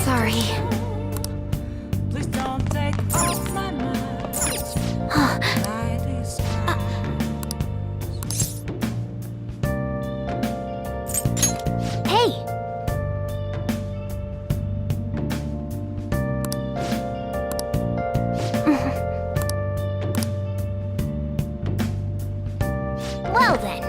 Sorry. Please don't take off my mask. Hey! Well then.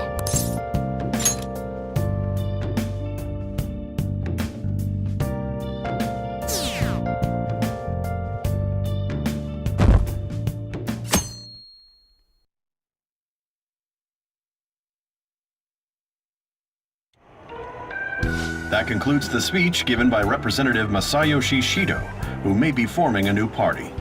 That concludes the speech given by Representative Masayoshi Shido, who may be forming a new party.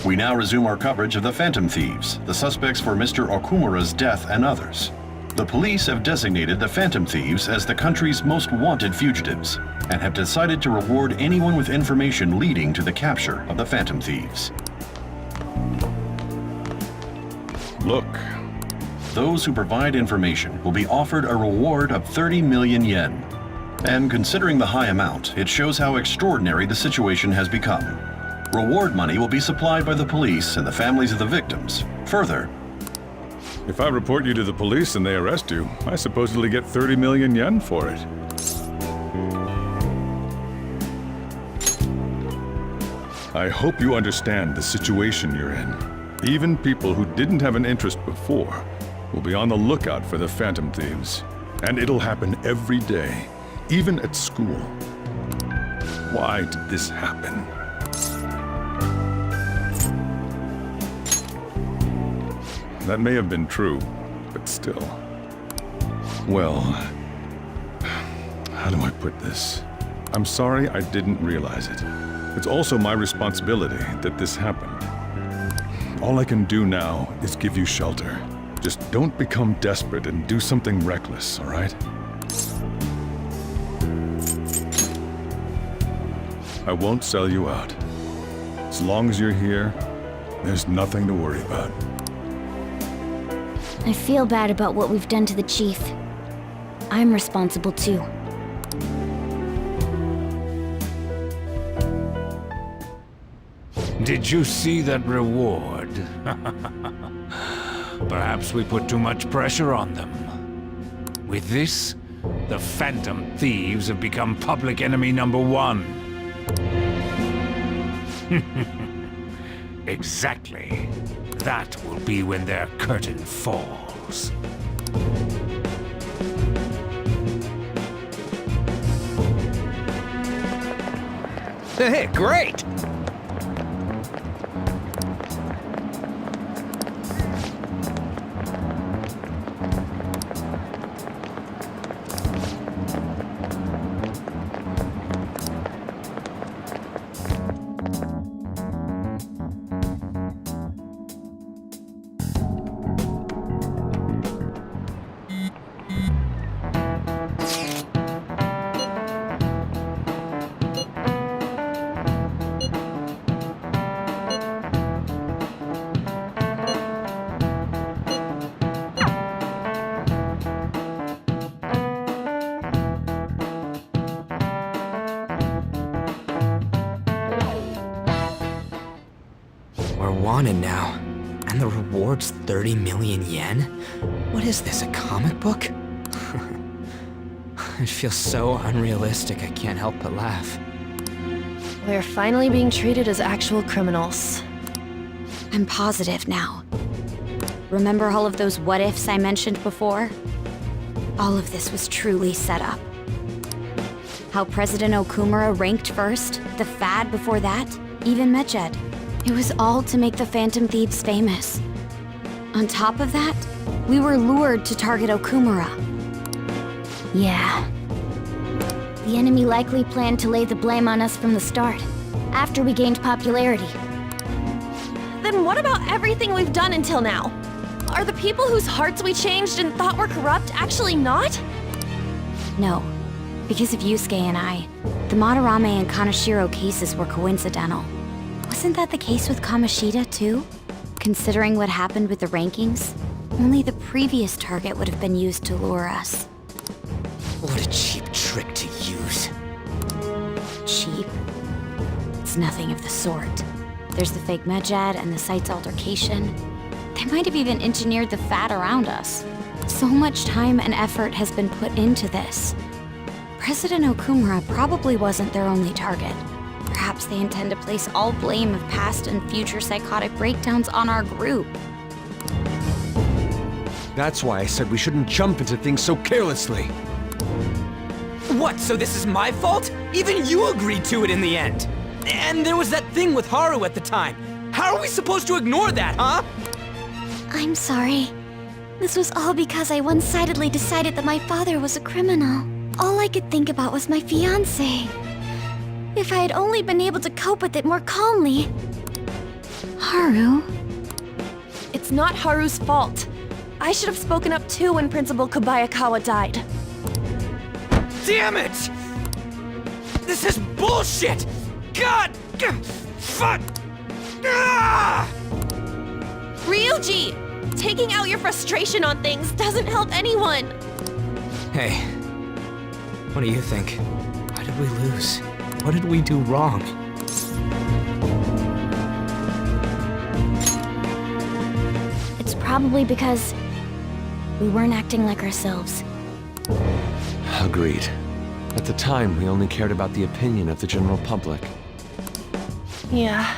We now resume our coverage of the Phantom Thieves, the suspects for Mr. Okumura's death and others. The police have designated the Phantom Thieves as the country's most wanted fugitives, and have decided to reward anyone with information leading to the capture of the Phantom Thieves. Look. Those who provide information will be offered a reward of 30 million yen. And considering the high amount, it shows how extraordinary the situation has become. Reward money will be supplied by the police and the families of the victims. Further, If I report you to the police and they arrest you, I supposedly get 30 million yen for it. I hope you understand the situation you're in. Even people who didn't have an interest before will be on the lookout for the Phantom Thieves. And it'll happen every day, even at school. Why did this happen? That may have been true, but still. Well, how do I put this? I'm sorry I didn't realize it. It's also my responsibility that this happened. All I can do now is give you shelter. Just don't become desperate and do something reckless, all right? I won't sell you out. As long as you're here, there's nothing to worry about. I feel bad about what we've done to the chief. I'm responsible too. Did you see that reward? Perhaps we put too much pressure on them. With this, the Phantom Thieves have become public enemy #1. Exactly. That will be when their curtain falls. Hey, great! We're wanted now. And the reward's 30 million yen? What is this, a comic book? It feels so unrealistic I can't help but laugh. We're finally being treated as actual criminals. I'm positive now. Remember all of those what-ifs I mentioned before? All of this was truly set up. How President Okumura ranked first, the Fad before that, even Mechad. It was all to make the Phantom Thieves famous. On top of that, we were lured to target Okumura. Yeah. The enemy likely planned to lay the blame on us from the start, after we gained popularity. Then what about everything we've done until now? Are the people whose hearts we changed and thought were corrupt actually not? No. Because of Yusuke and I, the Madarame and Kaneshiro cases were coincidental. Wasn't that the case with Kamoshida, too? Considering what happened with the rankings, only the previous target would have been used to lure us. What a cheap trick to use. Cheap? It's nothing of the sort. There's the fake Medjad and the site's altercation. They might have even engineered the fat around us. So much time and effort has been put into this. President Okumura probably wasn't their only target. Perhaps they intend to place all blame of past and future psychotic breakdowns on our group. That's why I said we shouldn't jump into things so carelessly. What, so this is my fault? Even you agreed to it in the end. And there was that thing with Haru at the time. How are we supposed to ignore that, huh? I'm sorry. This was all because I one-sidedly decided that my father was a criminal. All I could think about was my fiancé. If I had only been able to cope with it more calmly. Haru? It's not Haru's fault. I should have spoken up too when Principal Kobayakawa died. Damn it! This is bullshit! God! Fuck! Ah! Ryuji! Taking out your frustration on things doesn't help anyone. Hey, what do you think? Why did we lose? What did we do wrong? It's probably because we weren't acting like ourselves. Agreed. At the time, we only cared about the opinion of the general public. Yeah,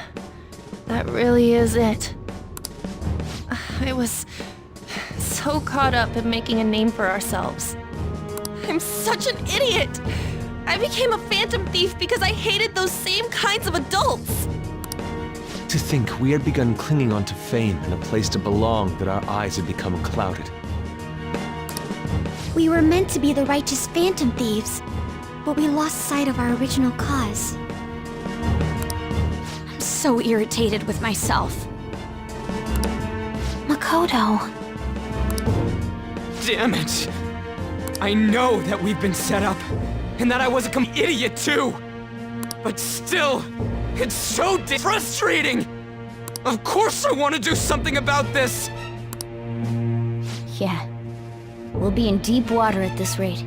that really is it. I was so caught up in making a name for ourselves. I'm such an idiot! I became a phantom thief because I hated those same kinds of adults! To think we had begun clinging onto fame and a place to belong that our eyes had become clouded. We were meant to be the righteous phantom thieves, but we lost sight of our original cause. I'm so irritated with myself. Makoto. Damn it! I know that we've been set up, and that I was a idiot too! But still, it's so frustrating! Of course I want to do something about this! Yeah. We'll be in deep water at this rate.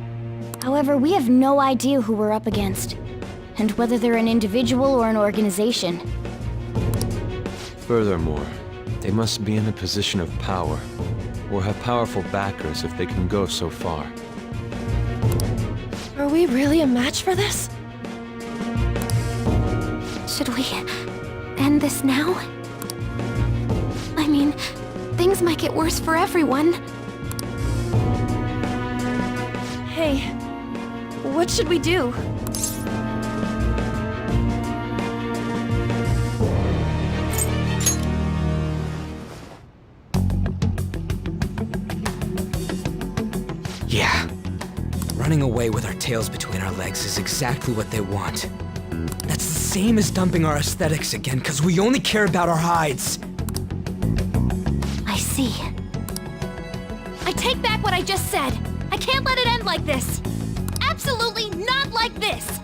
However, we have no idea who we're up against, and whether they're an individual or an organization. Furthermore, they must be in a position of power, or have powerful backers if they can go so far. Are we really a match for this? Should we end this now? I mean, things might get worse for everyone. Hey, what should we do? Yeah. Running away with our tails between our legs is exactly what they want. That's the same as dumping our aesthetics again, because we only care about our hides. I see. I take back what I just said. I can't let it end like this. Absolutely not like this.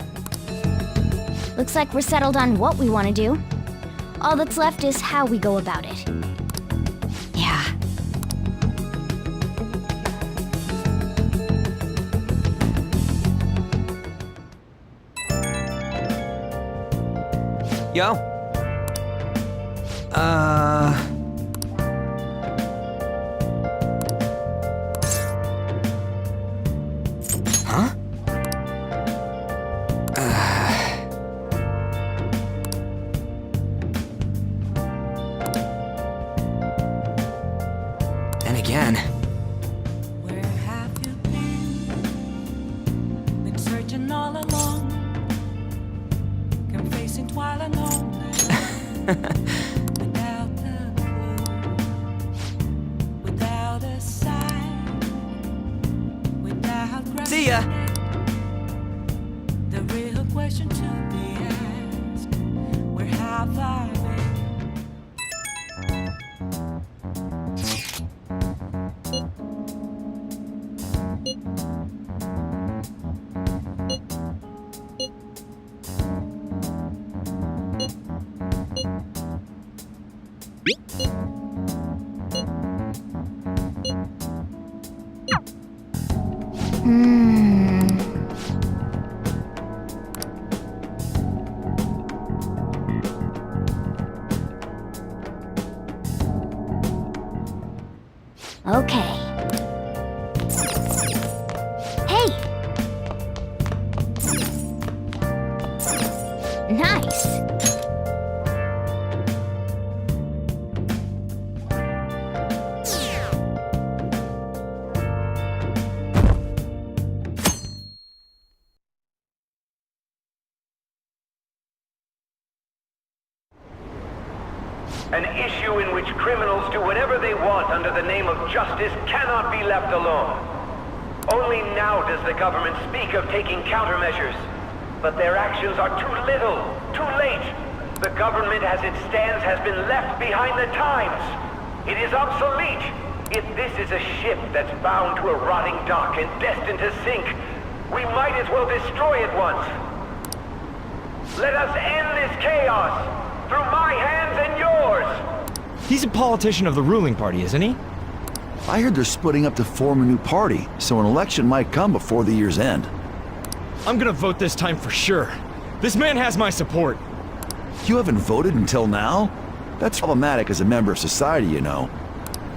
Looks like we're settled on what we want to do. All that's left is how we go about it. Yeah. Yo. Huh? And again. Where have you been searching all along, confessing while alone. Without a clue, without a sign, without See ya. the real question to be asked: where have I been? An issue in which criminals do whatever they want under the name of justice cannot be left alone. Only now does the government speak of taking countermeasures. But their actions are too little, too late. The government as it stands has been left behind the times. It is obsolete. If this is a ship that's bound to a rotting dock and destined to sink, we might as well destroy it once. Let us end this chaos through my hands and yours. He's a politician of the ruling party, isn't he? I heard they're splitting up to form a new party, so an election might come before the year's end. I'm gonna vote this time for sure. This man has my support. You haven't voted until now? That's problematic as a member of society, you know.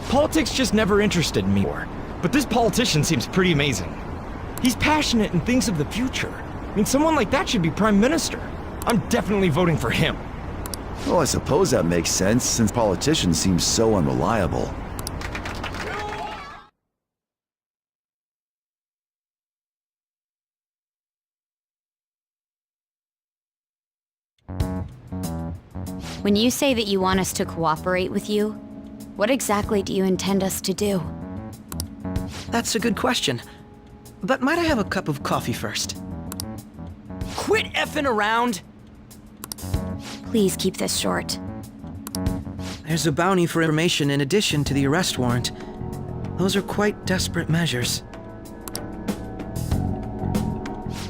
Politics just never interested me more. But this politician seems pretty amazing. He's passionate and thinks of the future. I mean, someone like that should be prime minister. I'm definitely voting for him. Well, I suppose that makes sense, since politicians seem so unreliable. When you say that you want us to cooperate with you, what exactly do you intend us to do? That's a good question. But might I have a cup of coffee first? Quit effing around! Please keep this short. There's a bounty for information in addition to the arrest warrant. Those are quite desperate measures.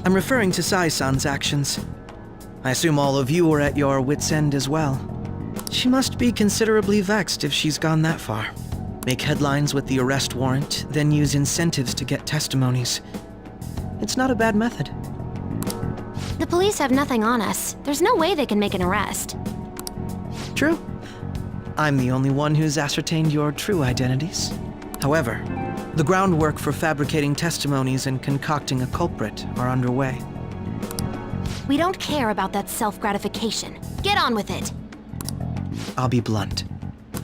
I'm referring to Sai-san's actions. I assume all of you are at your wits' end as well. She must be considerably vexed if she's gone that far. Make headlines with the arrest warrant, then use incentives to get testimonies. It's not a bad method. The police have nothing on us. There's no way they can make an arrest. True. I'm the only one who's ascertained your true identities. However, the groundwork for fabricating testimonies and concocting a culprit are underway. We don't care about that self-gratification. Get on with it. I'll be blunt.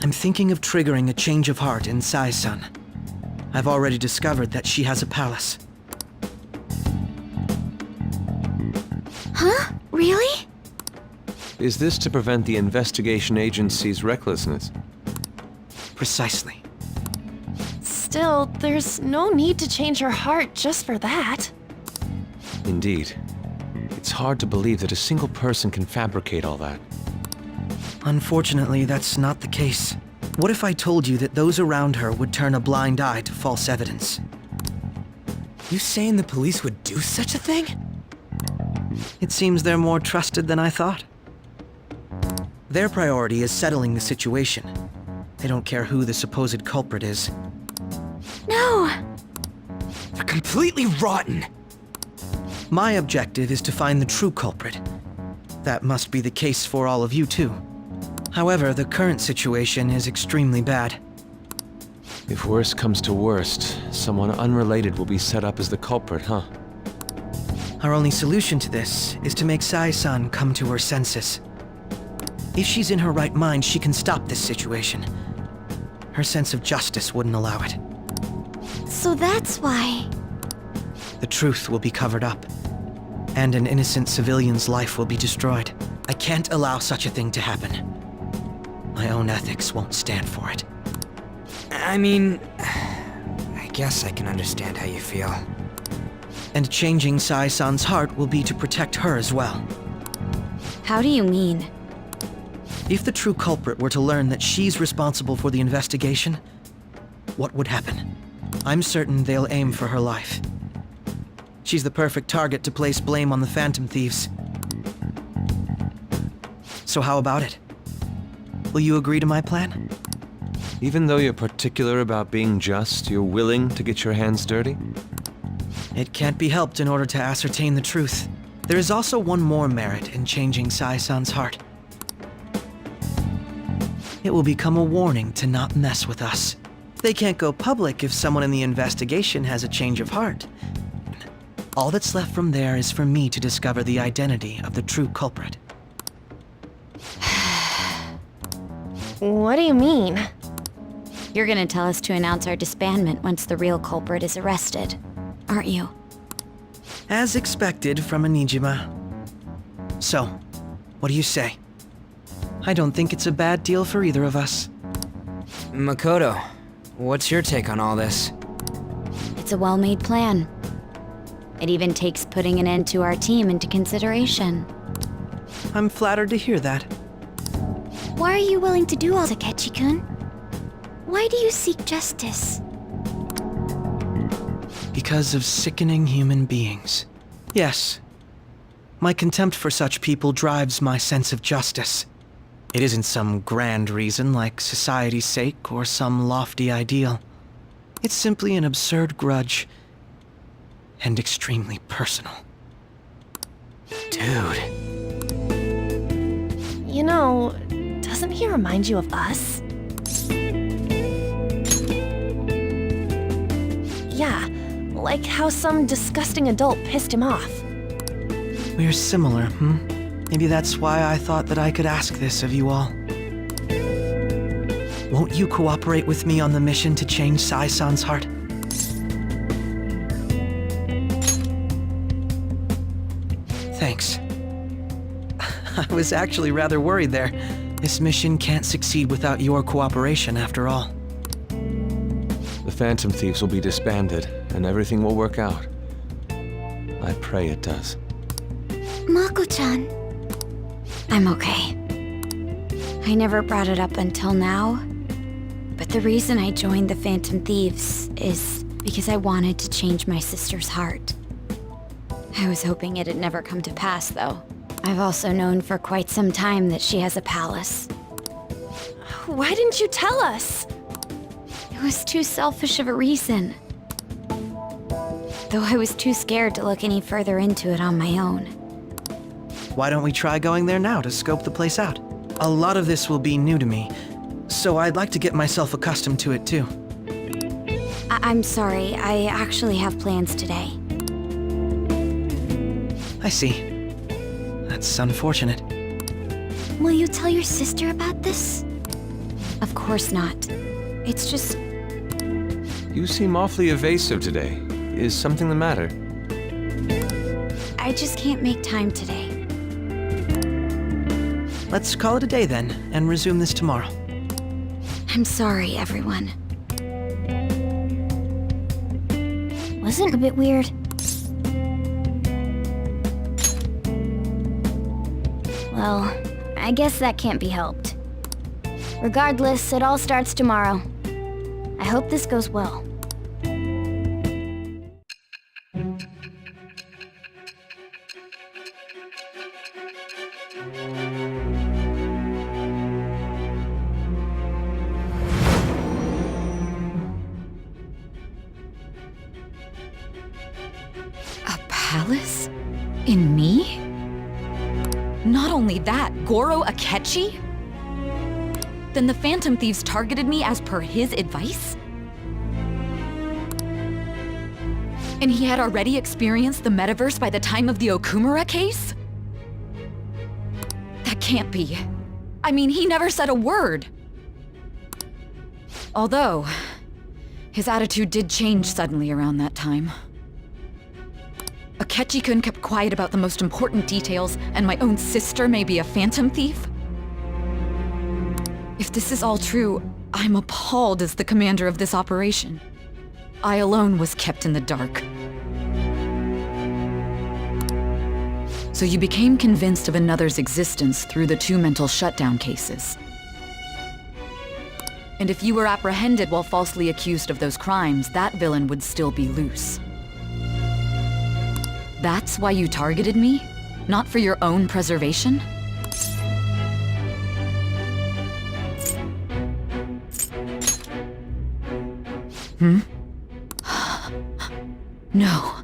I'm thinking of triggering a change of heart in Sai-san. I've already discovered that she has a palace. Huh? Really? Is this to prevent the investigation agency's recklessness? Precisely. Still, there's no need to change her heart just for that. Indeed. It's hard to believe that a single person can fabricate all that. Unfortunately, that's not the case. What if I told you that those around her would turn a blind eye to false evidence? You saying the police would do such a thing? It seems they're more trusted than I thought. Their priority is settling the situation. They don't care who the supposed culprit is. No! They're completely rotten! My objective is to find the true culprit. That must be the case for all of you too. However, the current situation is extremely bad. If worst comes to worst, someone unrelated will be set up as the culprit, huh? Our only solution to this is to make Sai-san come to her senses. If she's in her right mind, she can stop this situation. Her sense of justice wouldn't allow it. So that's why... The truth will be covered up, and an innocent civilian's life will be destroyed. I can't allow such a thing to happen. My own ethics won't stand for it. I mean... I guess I can understand how you feel. And changing Sai-san's heart will be to protect her as well. How do you mean? If the true culprit were to learn that she's responsible for the investigation, what would happen? I'm certain they'll aim for her life. She's the perfect target to place blame on the Phantom Thieves. So how about it? Will you agree to my plan? Even though you're particular about being just, you're willing to get your hands dirty? It can't be helped in order to ascertain the truth. There is also one more merit in changing Sai-san's heart. It will become a warning to not mess with us. They can't go public if someone in the investigation has a change of heart. All that's left from there is for me to discover the identity of the true culprit. What do you mean? You're gonna tell us to announce our disbandment once the real culprit is arrested, aren't you? As expected from a Nijima. So, what do you say? I don't think it's a bad deal for either of us. Makoto, what's your take on all this? It's a well-made plan. It even takes putting an end to our team into consideration. I'm flattered to hear that. Why are you willing to do all this, Akechi-kun? Why do you seek justice? Because of sickening human beings. Yes. My contempt for such people drives my sense of justice. It isn't some grand reason like society's sake or some lofty ideal. It's simply an absurd grudge. And extremely personal. Dude. You know, doesn't he remind you of us? Yeah, like how some disgusting adult pissed him off. We're similar, Maybe that's why I thought that I could ask this of you all. Won't you cooperate with me on the mission to change Sai-san's heart? Thanks. I was actually rather worried there. This mission can't succeed without your cooperation, after all. The Phantom Thieves will be disbanded, and everything will work out. I pray it does. Mako-chan. I'm okay. I never brought it up until now, but the reason I joined the Phantom Thieves is because I wanted to change my sister's heart. I was hoping it'd never come to pass, though. I've also known for quite some time that she has a palace. Why didn't you tell us? It was too selfish of a reason. Though I was too scared to look any further into it on my own. Why don't we try going there now to scope the place out? A lot of this will be new to me, so I'd like to get myself accustomed to it too. I'm sorry, I actually have plans today. I see. That's unfortunate. Will you tell your sister about this? Of course not. It's just... You seem awfully evasive today. Is something the matter? I just can't make time today. Let's call it a day then, and resume this tomorrow. I'm sorry, everyone. Wasn't a bit weird. Well, I guess that can't be helped. Regardless, it all starts tomorrow. I hope this goes well. A palace? In me? Not only that, Goro Akechi? Then the Phantom Thieves targeted me as per his advice? And he had already experienced the metaverse by the time of the Okumura case? That can't be. I mean, he never said a word. Although, his attitude did change suddenly around that time. Akechi-kun kept quiet about the most important details, and my own sister may be a phantom thief? If this is all true, I'm appalled as the commander of this operation. I alone was kept in the dark. So you became convinced of another's existence through the 2 mental shutdown cases. And if you were apprehended while falsely accused of those crimes, that villain would still be loose. That's why you targeted me? Not for your own preservation? No.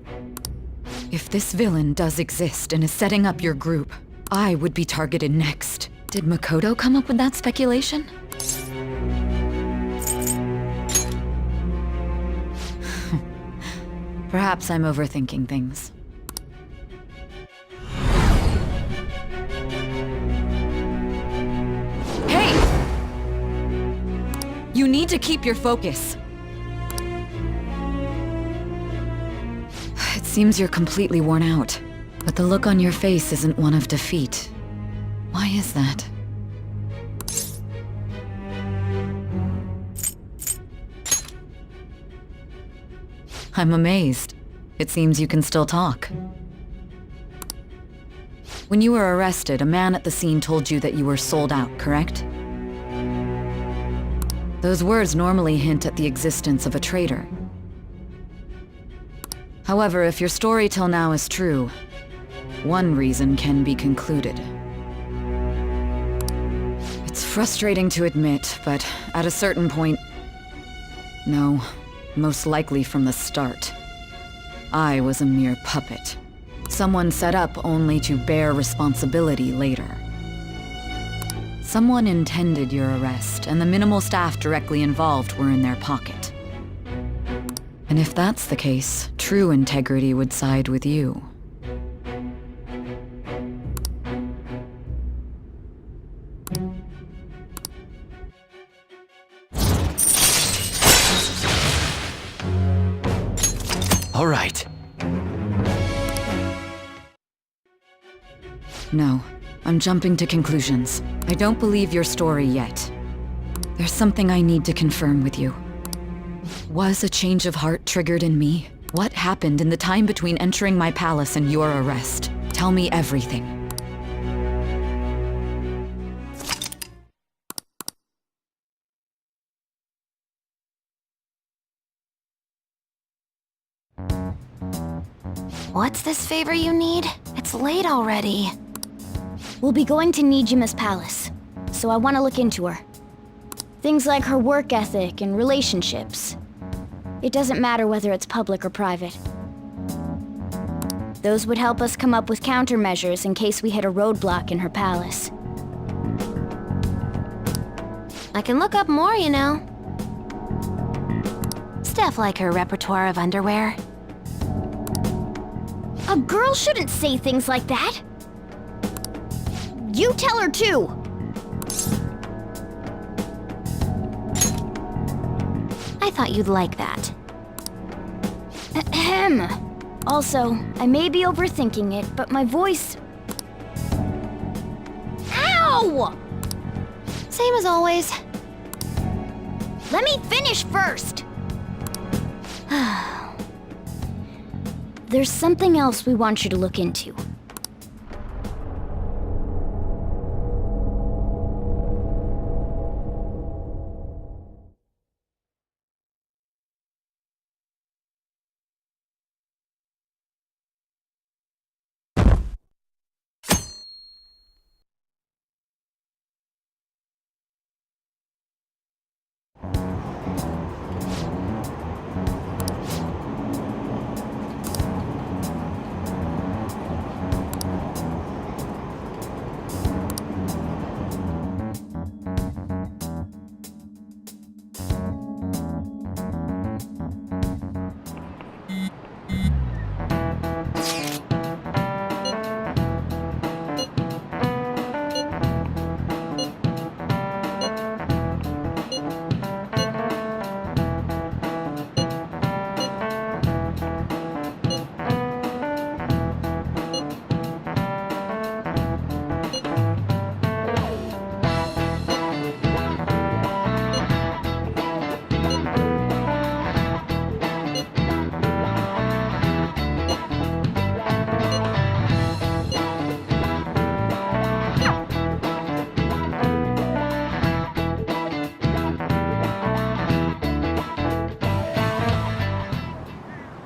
If this villain does exist and is setting up your group, I would be targeted next. Did Makoto come up with that speculation? Perhaps I'm overthinking things. Hey! You need to keep your focus. It seems you're completely worn out, but the look on your face isn't one of defeat. Why is that? I'm amazed. It seems you can still talk. When you were arrested, a man at the scene told you that you were sold out, correct? Those words normally hint at the existence of a traitor. However, if your story till now is true, one reason can be concluded. It's frustrating to admit, but at a certain point... No, most likely from the start. I was a mere puppet. Someone set up only to bear responsibility later. Someone intended your arrest, and the minimal staff directly involved were in their pocket. And if that's the case, true integrity would side with you. All right. No, I'm jumping to conclusions. I don't believe your story yet. There's something I need to confirm with you. Was a change of heart triggered in me? What happened in the time between entering my palace and your arrest? Tell me everything. What's this favor you need? It's late already. We'll be going to Nijima's palace, so I want to look into her. Things like her work ethic and relationships. It doesn't matter whether it's public or private. Those would help us come up with countermeasures in case we hit a roadblock in her palace. I can look up more, you know. Stuff like her repertoire of underwear. A girl shouldn't say things like that. You tell her too. I thought you'd like that. Ahem. Also, I may be overthinking it, but my voice... Ow! Same as always. Let me finish first. There's something else we want you to look into.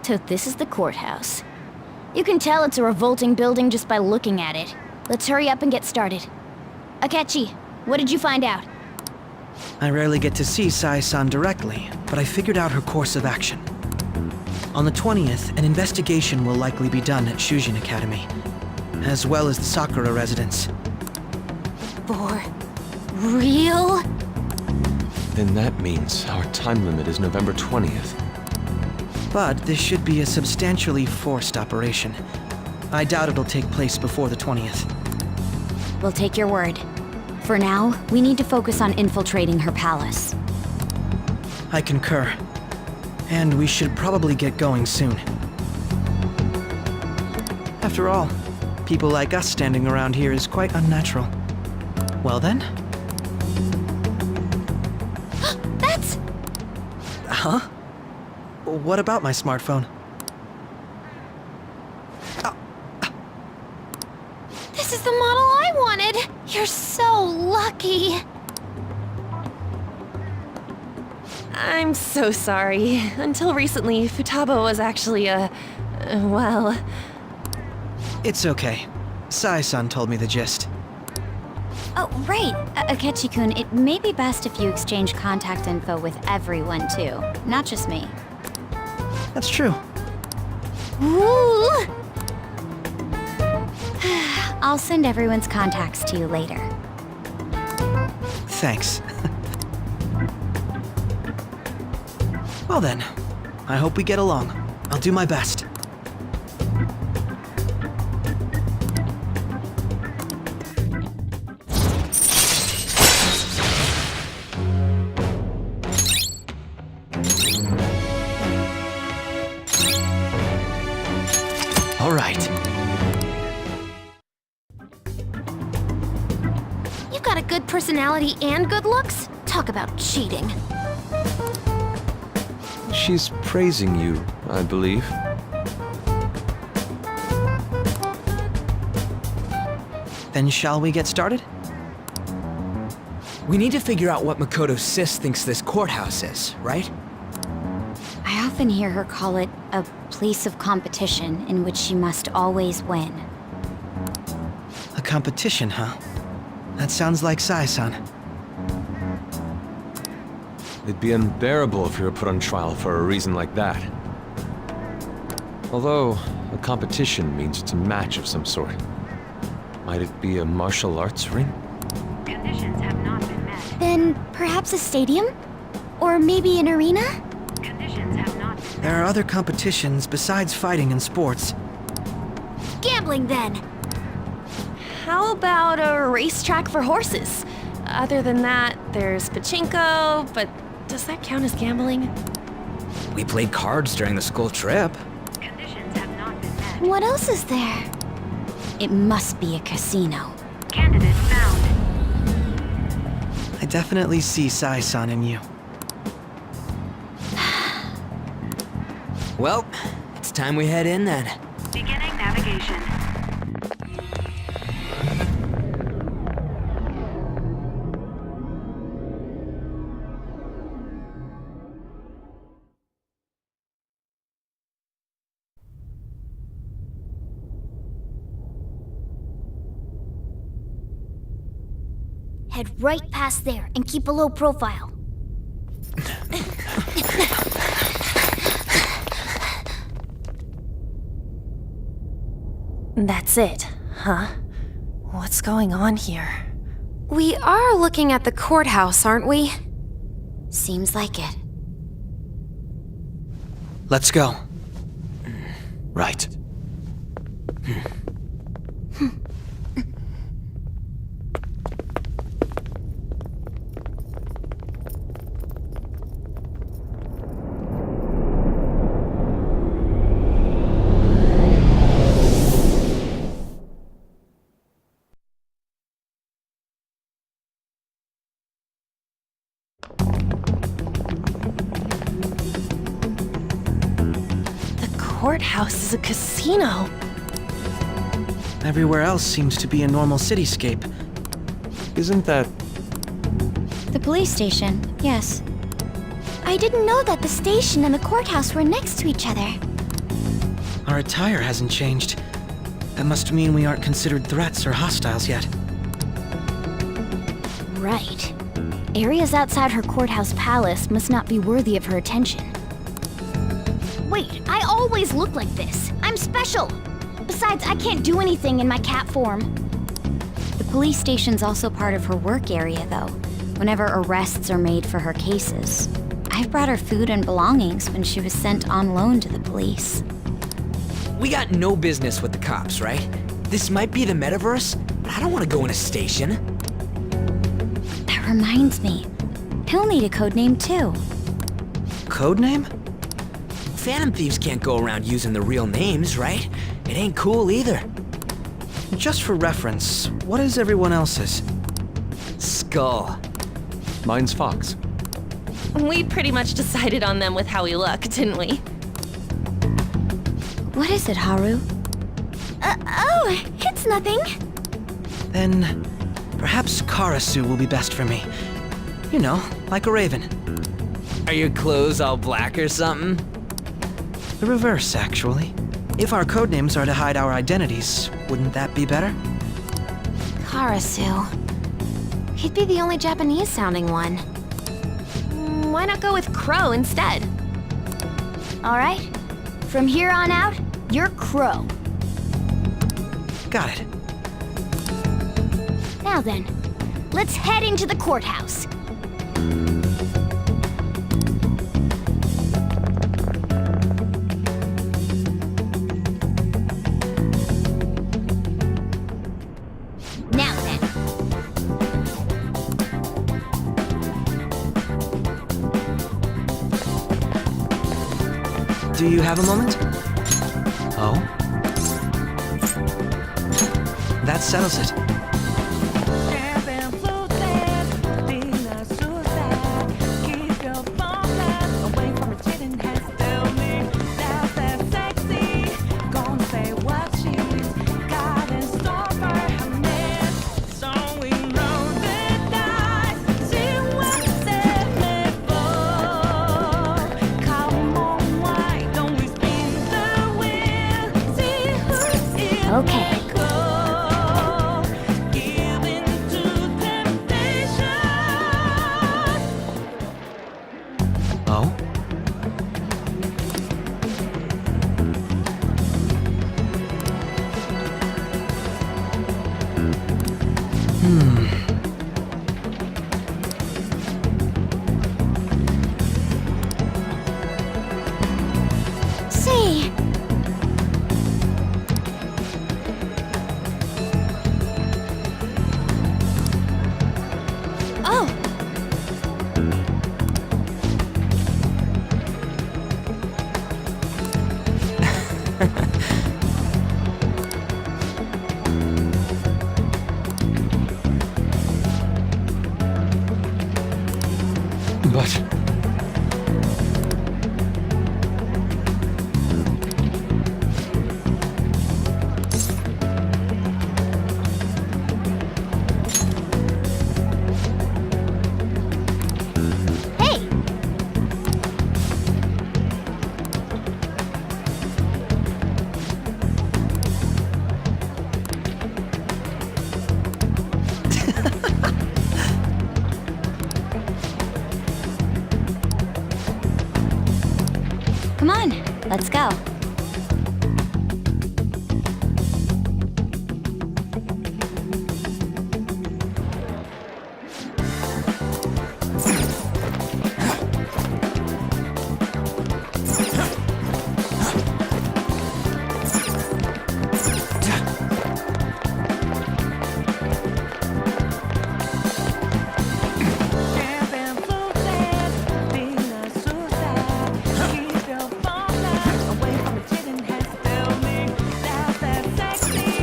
So this is the courthouse. You can tell it's a revolting building just by looking at it. Let's hurry up and get started. Akechi, what did you find out? I rarely get to see Sai-san directly, but I figured out her course of action. On the 20th, an investigation will likely be done at Shujin Academy, as well as the Sakura residence. For real? Then that means our time limit is November 20th. But this should be a substantially forced operation. I doubt it'll take place before the 20th. We'll take your word. For now, we need to focus on infiltrating her palace. I concur. And we should probably get going soon. After all, people like us standing around here is quite unnatural. Well then? That's... Huh? What about my smartphone? This is the model I wanted! You're so lucky! I'm so sorry. Until recently, Futaba was actually well... It's okay. Sai-san told me the gist. Oh, right. Akechi-kun, it may be best if you exchange contact info with everyone, too. Not just me. That's true. Ooh! I'll send everyone's contacts to you later. Thanks. Well then, I hope we get along. I'll do my best. All right. You've got a good personality and good looks? Talk about cheating. She's praising you, I believe. Then shall we get started? We need to figure out what Makoto Sis thinks this courthouse is, right? I often hear her call it a place of competition in which she must always win. A competition, huh? That sounds like Sai-san. It'd be unbearable if you were put on trial for a reason like that. Although, a competition means it's a match of some sort. Might it be a martial arts ring? Conditions have not been met. Then perhaps a stadium? Or maybe an arena? Conditions have not been met. There are other competitions besides fighting and sports. Gambling, then! How about a racetrack for horses? Other than that, there's pachinko, but does that count as gambling? We played cards during the school trip. Conditions have not been met. What else is there? It must be a casino. Candidate found. I definitely see Sai-san in you. Well, it's time we head in then. Beginning navigation. Head right past there and keep a low profile. That's it, huh? What's going on here? We are looking at the courthouse, aren't we? Seems like it. Let's go. Right. Courthouse is a casino. Everywhere else seems to be a normal cityscape. Isn't that... The police station, yes. I didn't know that the station and the courthouse were next to each other. Our attire hasn't changed. That must mean we aren't considered threats or hostiles yet. Right. Areas outside her courthouse palace must not be worthy of her attention. Wait, I always look like this. I'm special. Besides, I can't do anything in my cat form. The police station's also part of her work area, though, whenever arrests are made for her cases. I've brought her food and belongings when she was sent on loan to the police. We got no business with the cops, right? This might be the metaverse, but I don't want to go in a station. That reminds me. He'll need a code name, too. Codename? Phantom thieves can't go around using the real names, right? It ain't cool either. Just for reference, what is everyone else's? Skull. Mine's Fox. We pretty much decided on them with how we look, didn't we? What is it, Haru? Oh, it's nothing. Then perhaps Karasu will be best for me. You know, like a raven. Are your clothes all black or something? The reverse, actually. If our codenames are to hide our identities, wouldn't that be better? Karasu. He'd be the only Japanese-sounding one. Why not go with Crow instead? All right. From here on out, you're Crow. Got it. Now then, let's head into the courthouse. Now then. Do you have a moment? Oh? That settles it. Okay. Oh? Say, oh, But... hey, Come on, let's go.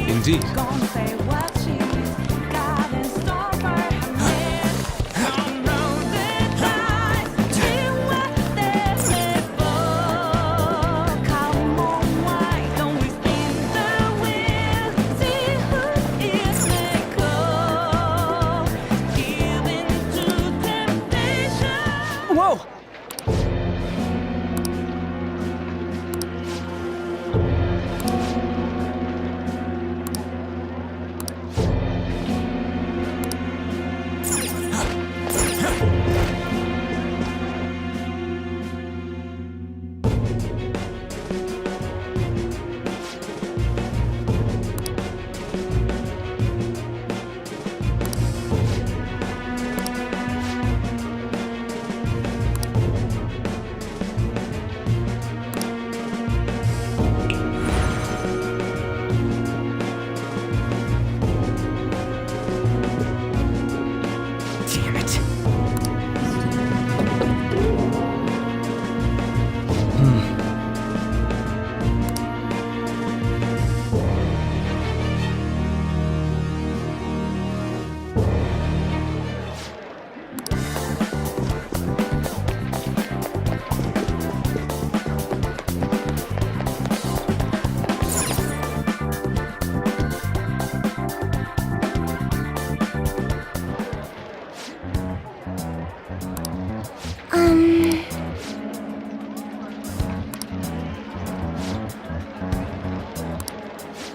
Indeed. Whoa!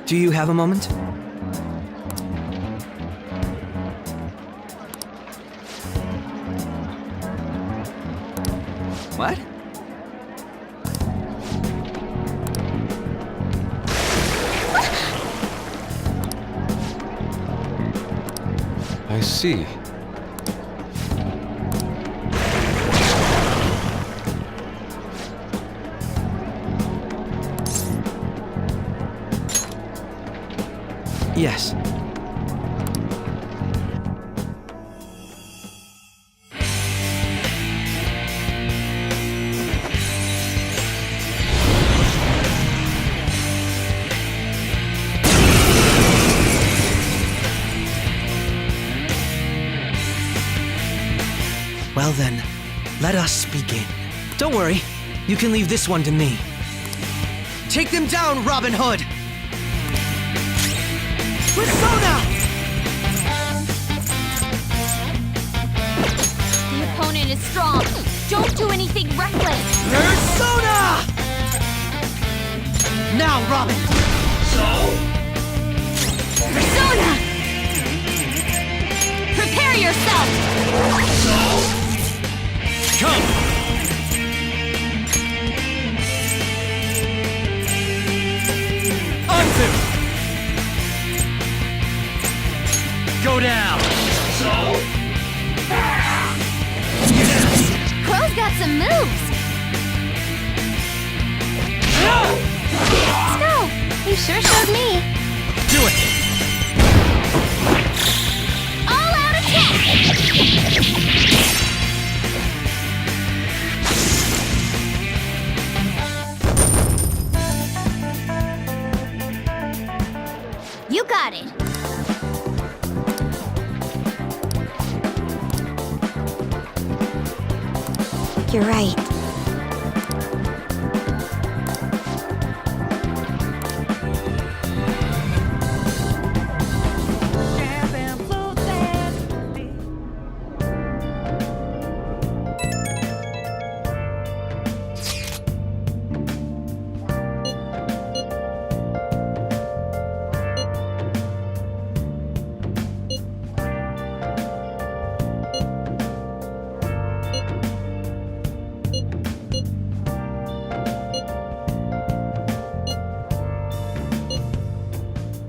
Do you have a moment? What? I see. Yes. Well then, let us begin. Don't worry, you can leave this one to me. Take them down, Robin Hood! Persona! The opponent is strong. Don't do anything reckless. Persona! Now, Robin! Persona! Prepare yourself! Come! Onto! Go down! Crow's got some moves! Let's go! You sure showed me. Do it! All out attack! You got it. You're right.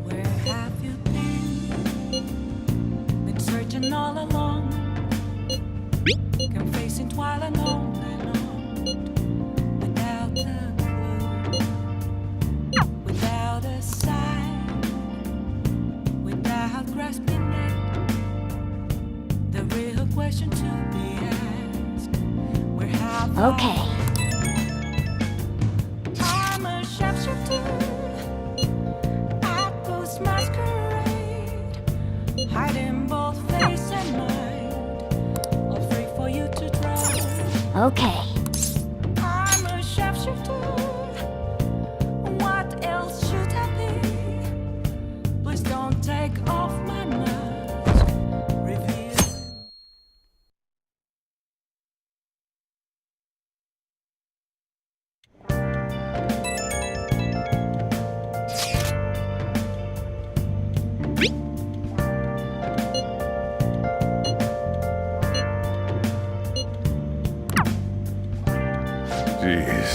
Where have you been searching all along, confessing while alone without a clue, without a sign, without grasping it. The real question to be asked: where have Okay. I'm a sharpshooter. Masquerade, hiding both face and mind, all free for you to try. Okay. I'm a sharpshooter. What else should I be? Please don't take off my mask. Reveal. Jeez.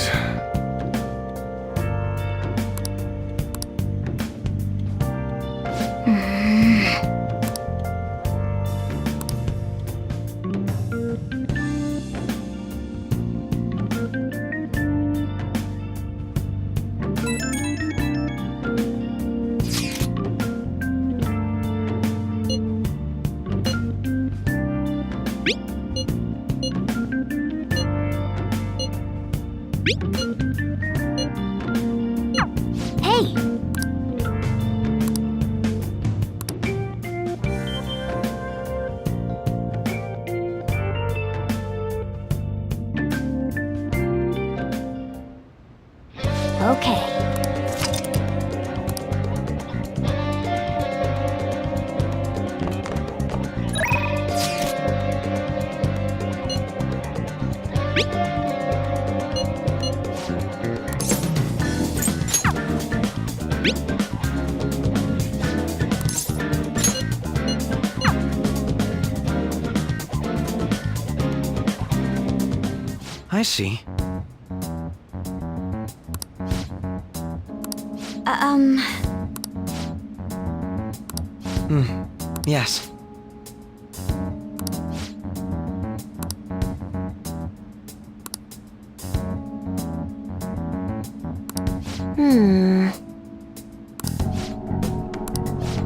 Hey! Okay. I see. Yes.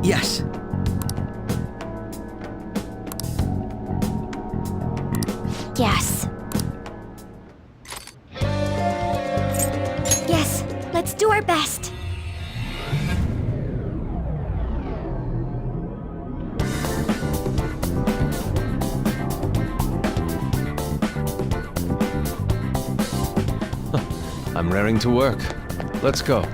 Yes. Yes. Yes, let's do our best. I'm raring to work. Let's go.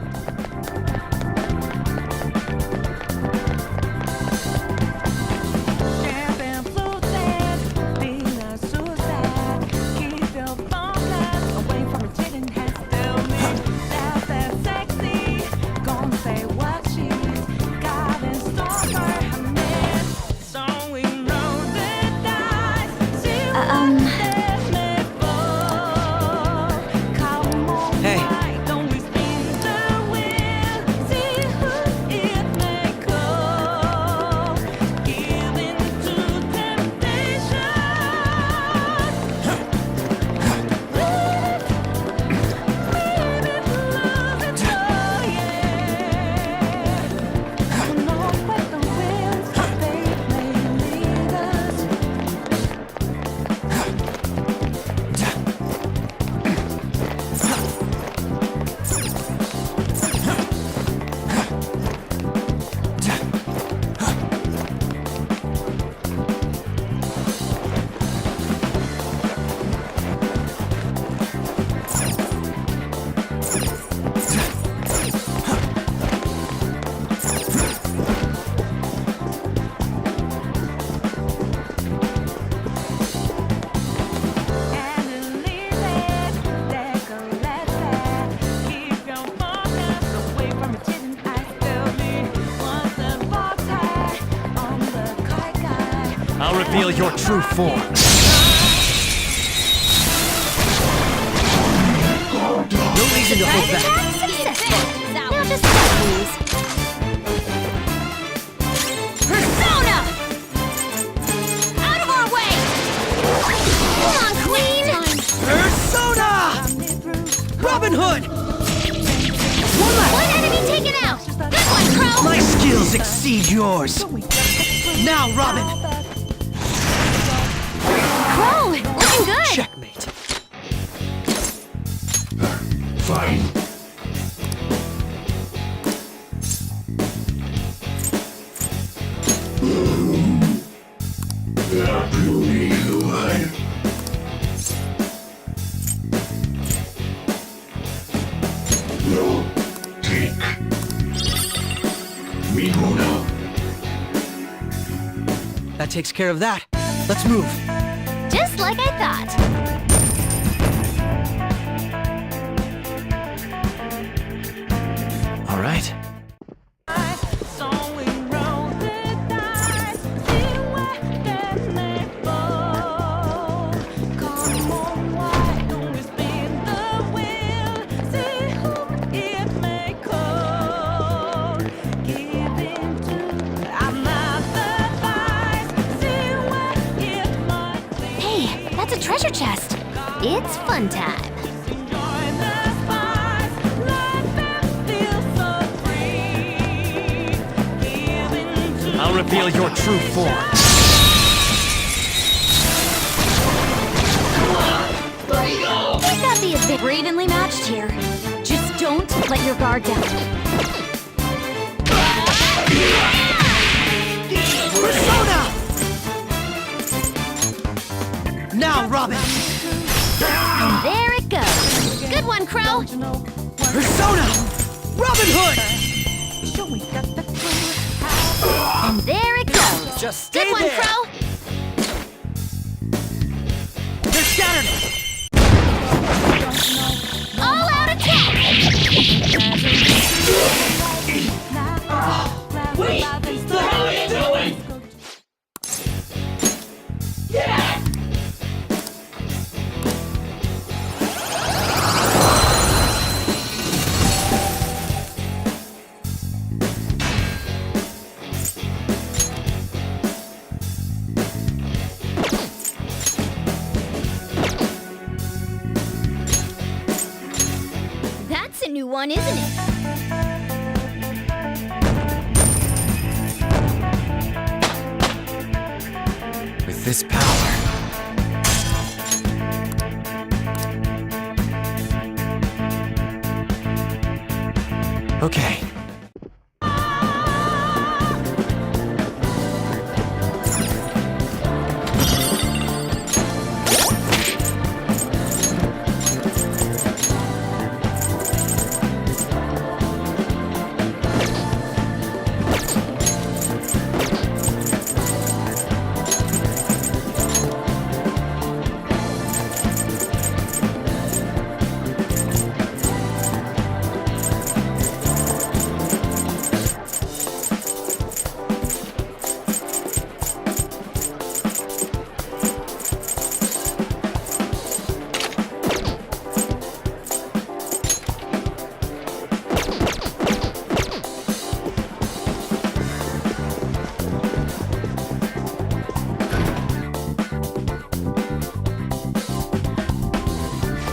I'll reveal your true form. No reason to hold back. Now just please. Persona! Out of our way! Come on, Queen! Persona! Robin Hood! One left! One enemy taken out! Good one, Crow! My skills exceed yours. Now, Robin! Crow! Looking good! Checkmate. Fine. That takes care of that. Let's move. Just like I thought. All right. That's a treasure chest. It's fun time. I'll reveal your true form. We got the advantage. We're evenly matched here. Just don't let your guard down. Persona! Now, Robin! And there it goes. Good one, Crow. Persona! Robin Hood! And there it goes. Just stay Good one, there. Crow. They're scattered! All out attack! Wait! What the hell are you doing? one, isn't it? With this power... Okay.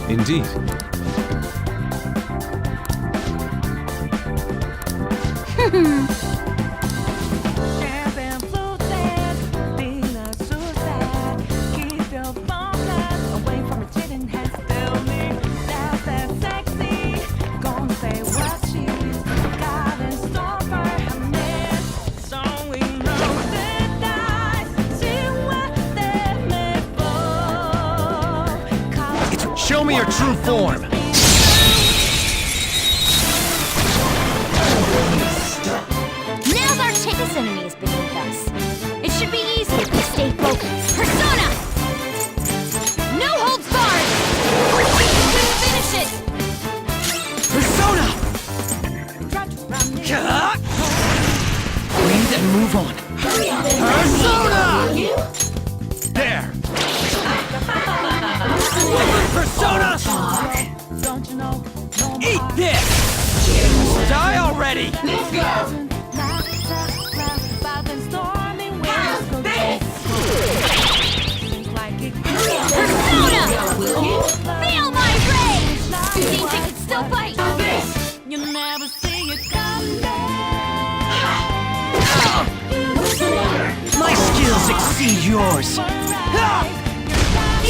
Indeed. Champagne floated, dinner suicide. Keep your phone away from a cheating hands. Tell me that's that sexy. Gonna say what she's got in store for her miss. So we know the dice. See what they made for. Show me your true form! Now's our chance. This enemy is beneath us. It should be easy if we stay focused. Persona! No holds barred! Finish it! Persona! Breathe and move on. Persona! There! Persona! Don't you know? Eat this! Die already! Let's go! Persona! Feel my rage! Seems I could still fight! You never see it coming. My skills exceed yours!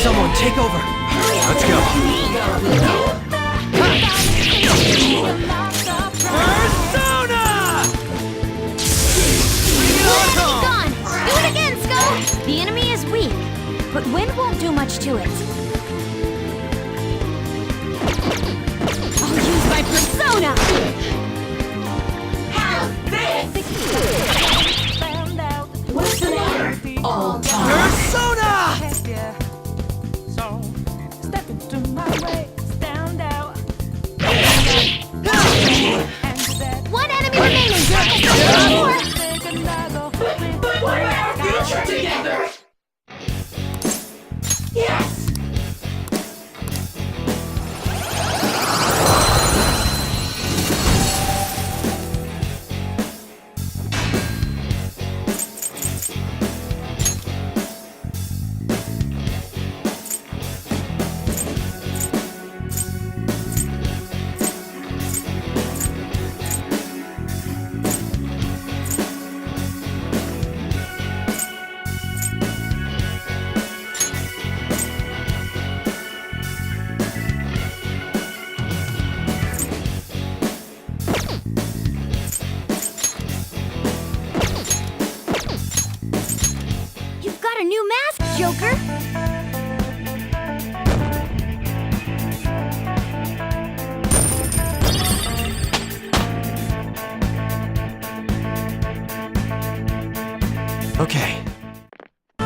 Someone take over! Let's go! Persona! Gone! Do it again, Sko! The enemy is weak, but wind won't do much to it. I'll use my persona! How's this? What's the matter? All Persona! So step into my way, stand out. One enemy remaining! But we're our future together! Yes! You've got a new mask, Joker! Okay. I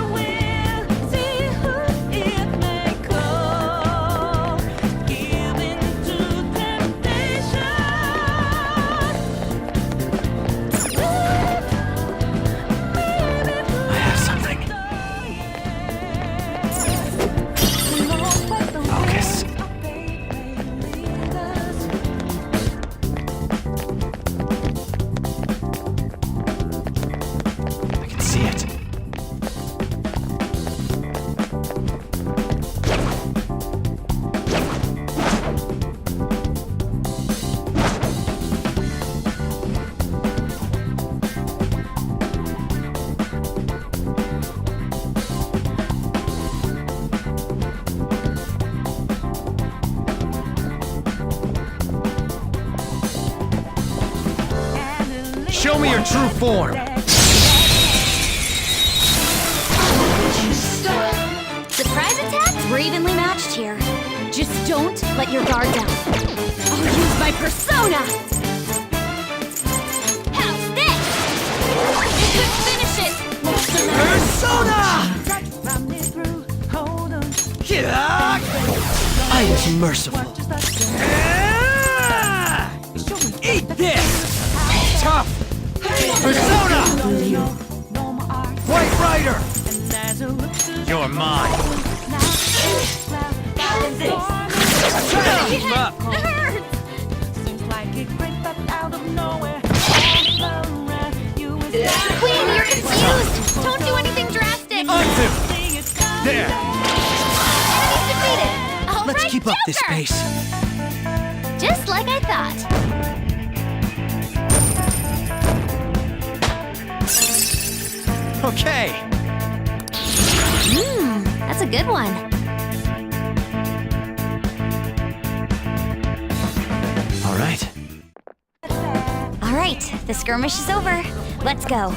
have something. Focus. I can see it. Show me your true form! Surprise attack? We're evenly matched here. Just don't let your guard down. I'll use my persona! How's this? You could finish it! Persona! I was merciful. Eat this! Tough! Persona! White Rider! You're mine. Shut up! Queen, you're confused! Don't do anything drastic! There! Enemy's defeated! All Let's right, keep up this Joker! pace. Just like I thought. Okay. That's a good one. All right. All right, the skirmish is over. Let's go.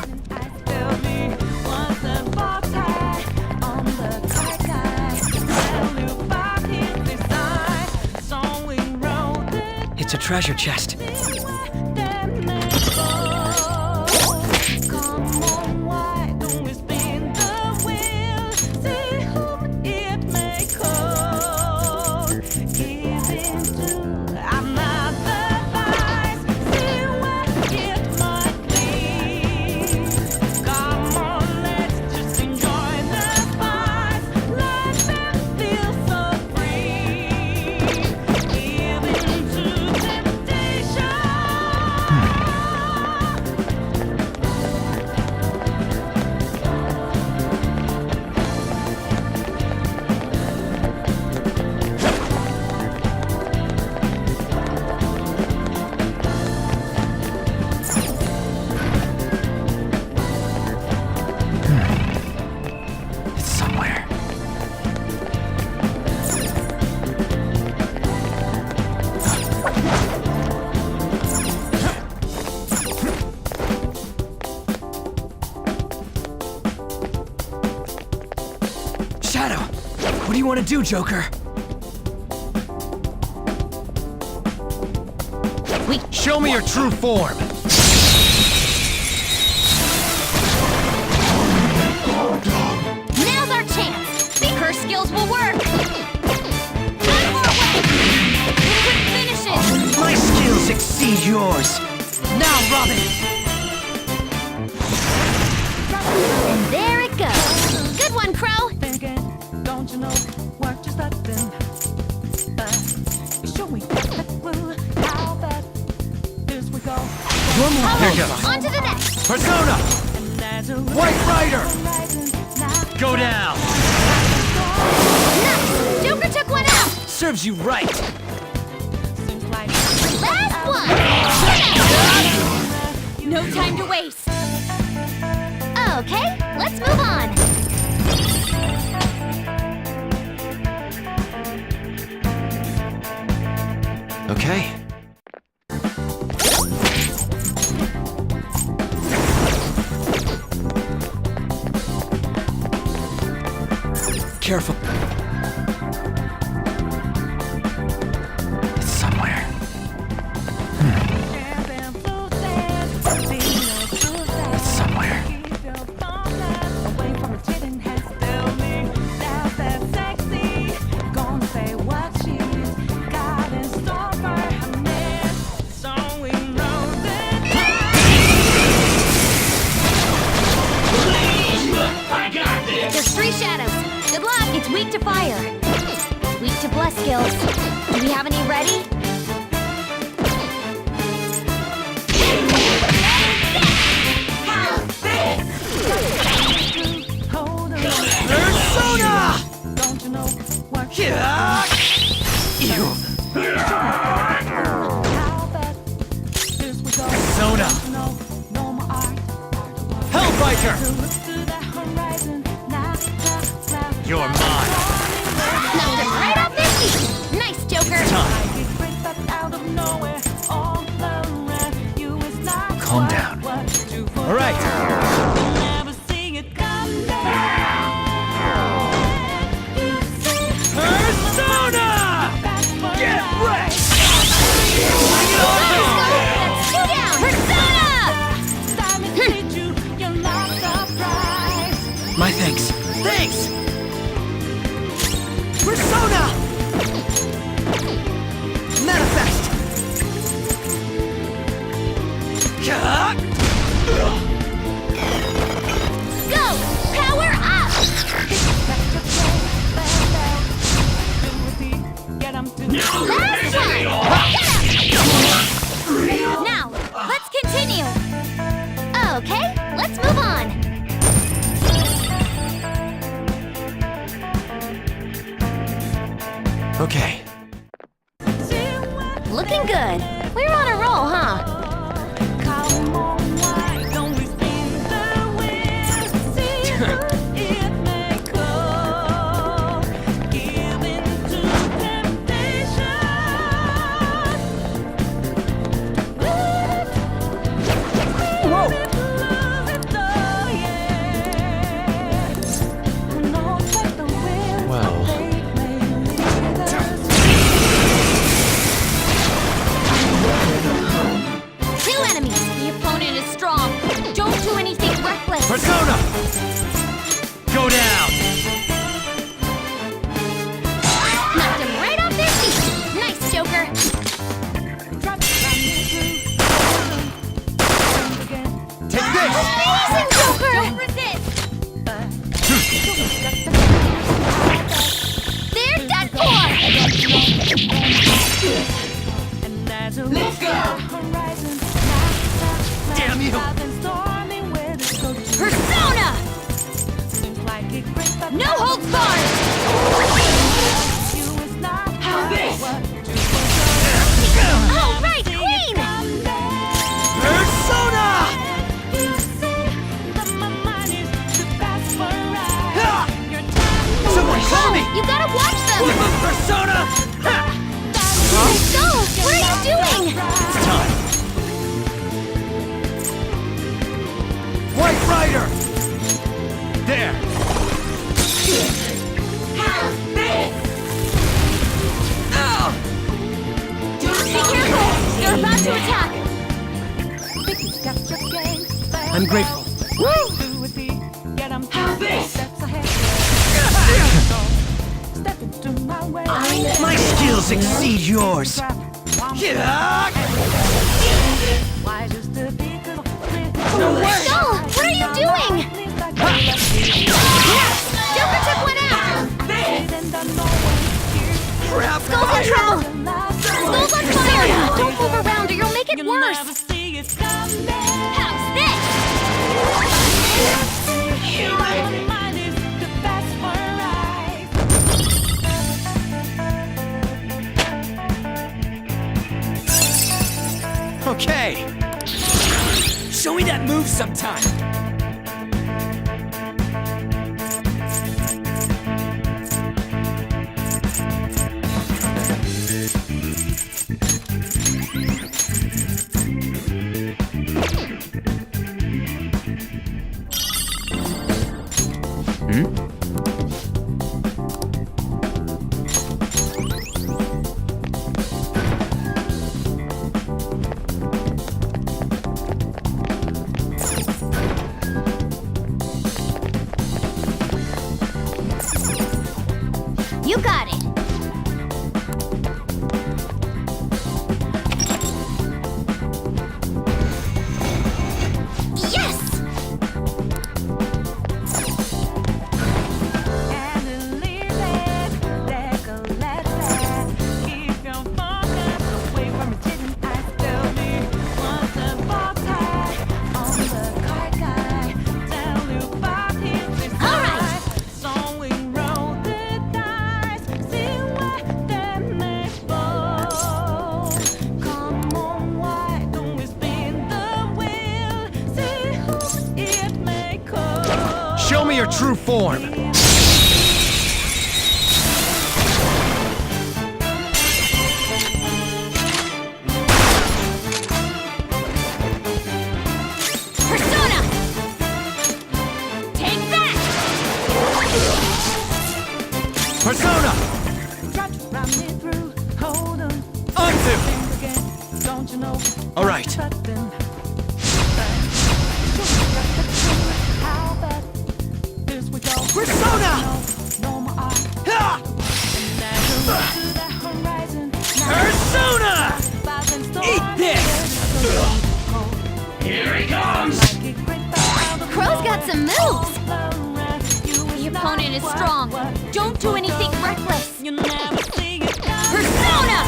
It's a treasure chest. Shadow, what do you want to do, Joker? Show me your true form. Now's our chance. Think her skills will work. One more way. You could finish it. My skills exceed yours. Now, Robin. And there it goes. Good one, Crow. Don't you know what just happened? Show me how that this we go. One more. Here goes. On to the next. Persona! White Rider! Go down! Nice. Joker took one out. Serves you right. Last one. No time to waste. Okay, let's move on. Okay. Careful. It's somewhere. It's somewhere. There's 3 shadows. Good luck. It's weak to fire. Weak to bless skills. Do we have any ready? Persona! Ew. Persona! Hellbiter! You're mine. Knocked him right off his feet. Nice, Joker. calm down. All right. Persona! Get wrecked! Bring it on home! Two down! Persona! My thanks. Thanks! Persona! Manifest! Go! Power up! Last one! Now, let's continue. Okay, let's move on. Okay. Looking good. We're on a roll, huh? Two enemies. The opponent is strong. Don't do anything reckless. Persona! Go down! Knocked him right off their feet. Nice, Joker. Take this! Amazing, Joker! Don't resist. They're done for! Let's go! Damn you! Persona! No holds barred! How's this? All right, Queen! Persona! Someone call me! You gotta watch them! Persona! Go! What are you doing? It's time. White Rider! There! How's this? Be careful! They're about to attack! I'm grateful. How's this? My skills exceed yours. Go! What are you doing? Joker took one out! Crap! Skull's in trouble! Skull's on fire! Don't move around or you'll make it worse! How's this? Okay. Show me that move sometime. You got it! Yes! Show me your true form. Persona! Onto! Alright. Persona! Ha! Persona! Eat this! Here he comes! Crow's got some moves! The opponent is strong. Don't do anything reckless. Persona!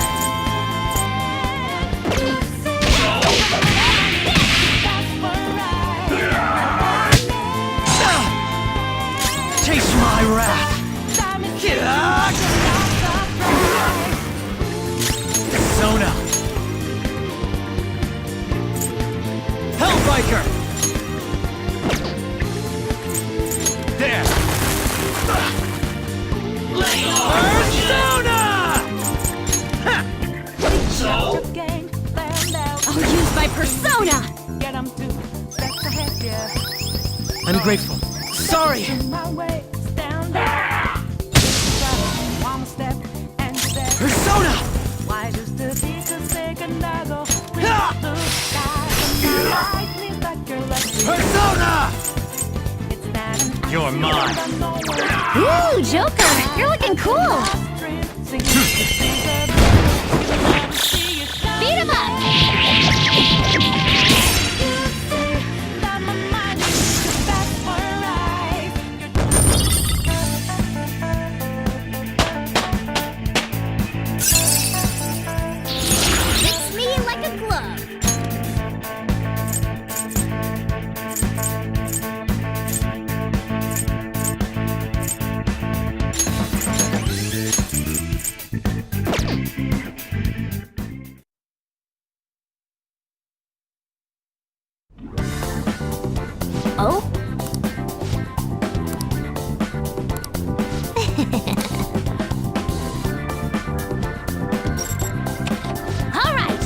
Taste my wrath! Persona! Hellbiker! There! Persona! So? I'll use my persona! I'm grateful. Sorry! Persona! Persona! You're mine. Ooh, Joker! You're looking cool! Beat him up! Fits me like a glove. Oh? All right.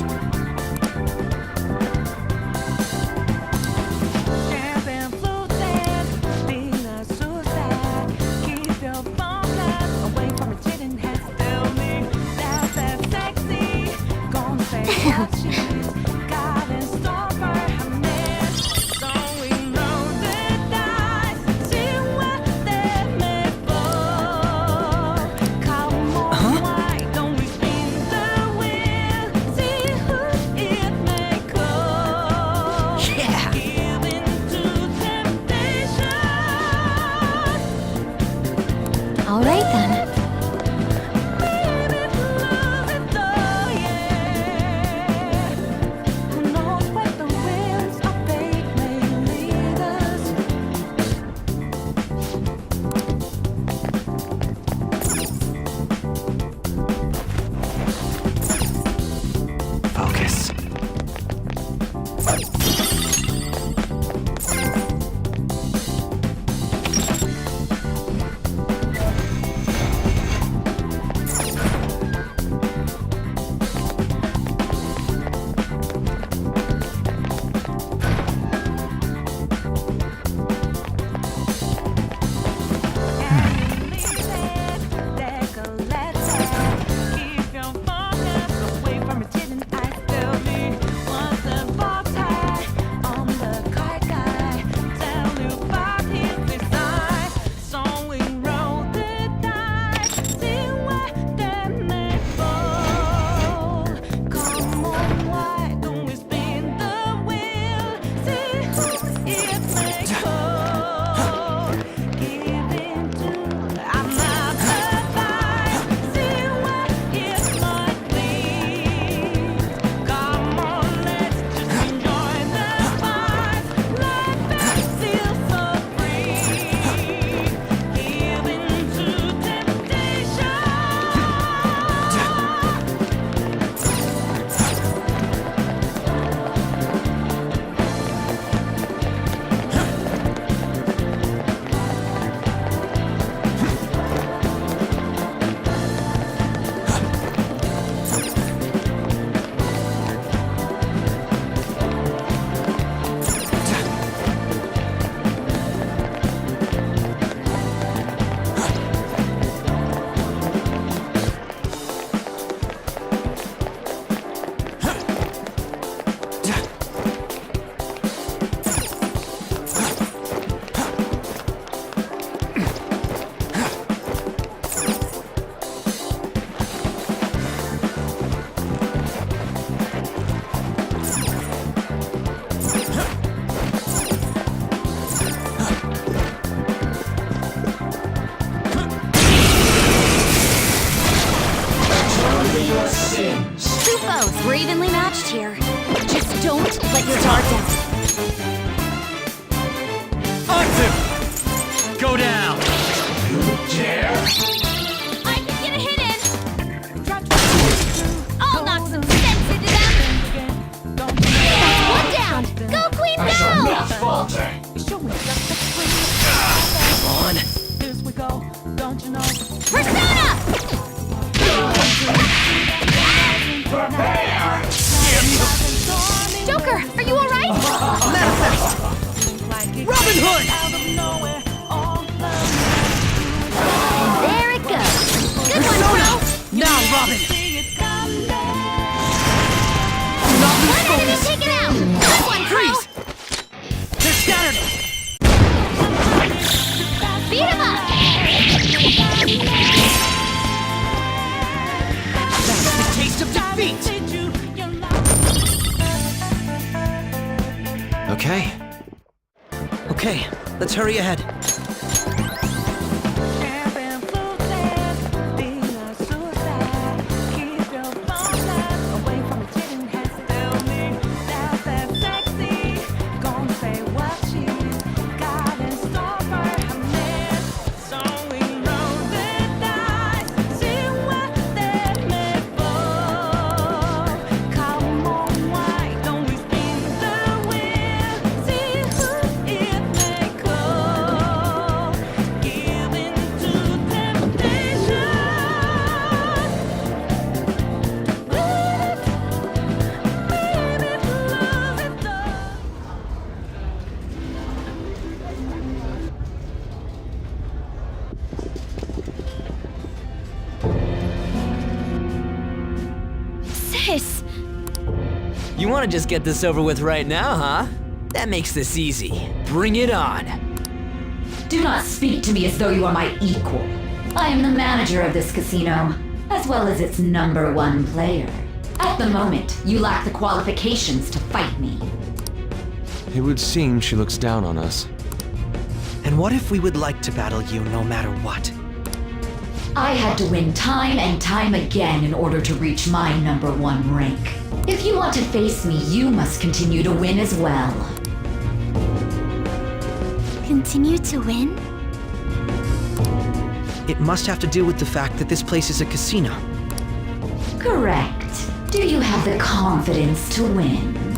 Let your guard down. Onto! Go down! I can get a hit in! I'll knock some sense into them! That's one down! Go, Queen, go! On! Persona! Joker, are you alright? Manifest! Robin Hood! There it goes. Good Persona! one, bro. Now, Robin! One enemy taken out. Good one, bro. Freeze! They're scattered! Beat him up. That's the taste of defeat! Okay, let's hurry ahead. Sis. You want to just get this over with right now, huh? That makes this easy. Bring it on. Do not speak to me as though you are my equal. I am the manager of this casino, as well as its #1 player. At the moment, you lack the qualifications to fight me. It would seem she looks down on us. And what if we would like to battle you no matter what? I had to win time and time again in order to reach my #1 rank. If you want to face me, you must continue to win as well. Continue to win? It must have to do with the fact that this place is a casino. Correct. Do you have the confidence to win?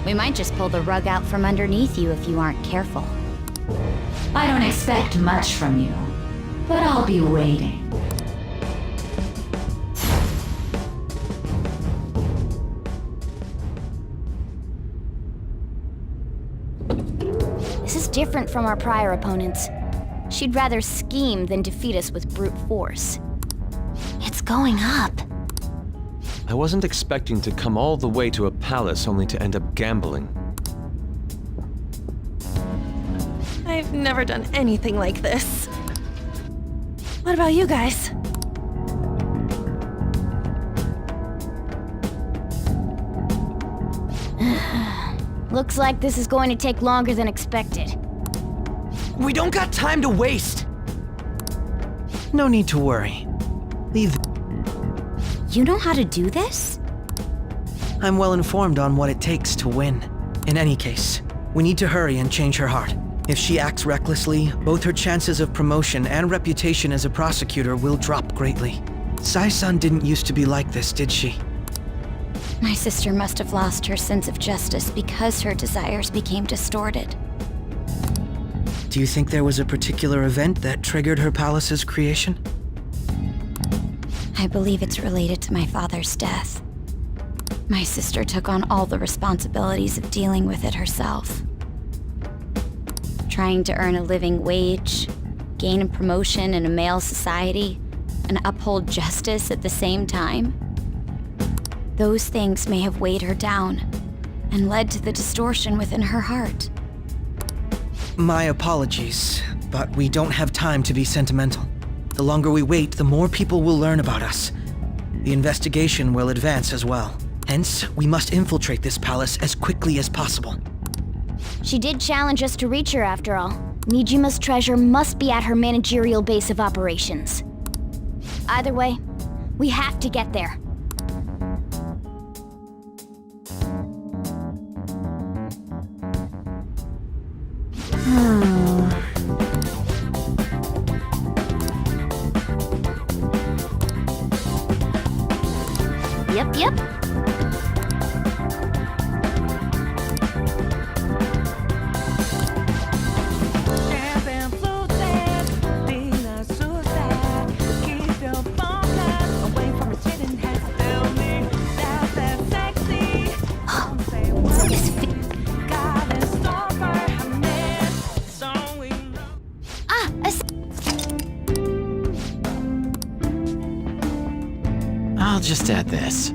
We might just pull the rug out from underneath you if you aren't careful. I don't expect much from you, but I'll be waiting. This is different from our prior opponents. She'd rather scheme than defeat us with brute force. It's going up. I wasn't expecting to come all the way to a palace only to end up gambling. I've never done anything like this. What about you guys? Looks like this is going to take longer than expected. We don't got time to waste! No need to worry. Leave. You know how to do this? I'm well informed on what it takes to win. In any case, we need to hurry and change her heart. If she acts recklessly, both her chances of promotion and reputation as a prosecutor will drop greatly. Sai-san didn't used to be like this, did she? My sister must have lost her sense of justice because her desires became distorted. Do you think there was a particular event that triggered her palace's creation? I believe it's related to my father's death. My sister took on all the responsibilities of dealing with it herself. Trying to earn a living wage, gain a promotion in a male society, and uphold justice at the same time. Those things may have weighed her down and led to the distortion within her heart. My apologies, but we don't have time to be sentimental. The longer we wait, the more people will learn about us. The investigation will advance as well. Hence, we must infiltrate this palace as quickly as possible. She did challenge us to reach her after all. Nijima's treasure must be at her managerial base of operations. Either way, we have to get there. Yep. Champagne flutes, being a suicide. Keep your focus away from pretending has still me. That's that sexy. Don't say what God in store for her man. So we know. I'll just add this.